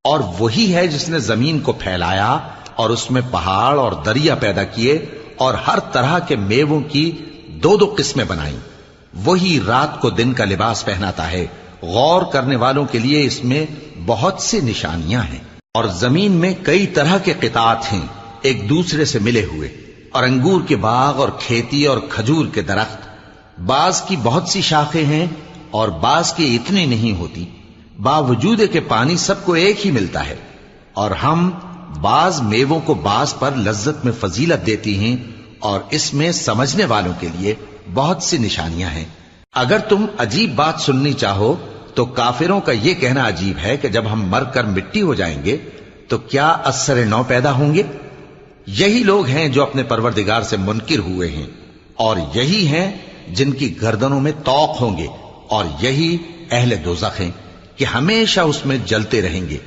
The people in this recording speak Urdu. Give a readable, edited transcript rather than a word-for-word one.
اور وہی ہے جس نے زمین کو پھیلایا اور اس میں پہاڑ اور دریا پیدا کیے اور ہر طرح کے میووں کی دو دو قسمیں بنائیں. وہی رات کو دن کا لباس پہناتا ہے. غور کرنے والوں کے لیے اس میں بہت سی نشانیاں ہیں. اور زمین میں کئی طرح کے قطعات ہیں ایک دوسرے سے ملے ہوئے، اور انگور کے باغ اور کھیتی اور کھجور کے درخت. بعض کی بہت سی شاخیں ہیں اور بعض کی اتنی نہیں ہوتی، باوجود کہ پانی سب کو ایک ہی ملتا ہے. اور ہم بعض میووں کو بعض پر لذت میں فضیلت دیتی ہیں، اور اس میں سمجھنے والوں کے لیے بہت سی نشانیاں ہیں. اگر تم عجیب بات سننی چاہو تو کافروں کا یہ کہنا عجیب ہے کہ جب ہم مر کر مٹی ہو جائیں گے تو کیا اثر نو پیدا ہوں گے؟ یہی لوگ ہیں جو اپنے پروردگار سے منکر ہوئے ہیں، اور یہی ہیں جن کی گردنوں میں طوق ہوں گے، اور یہی اہل دوزخ ہیں کہ ہمیشہ اس میں جلتے رہیں گے.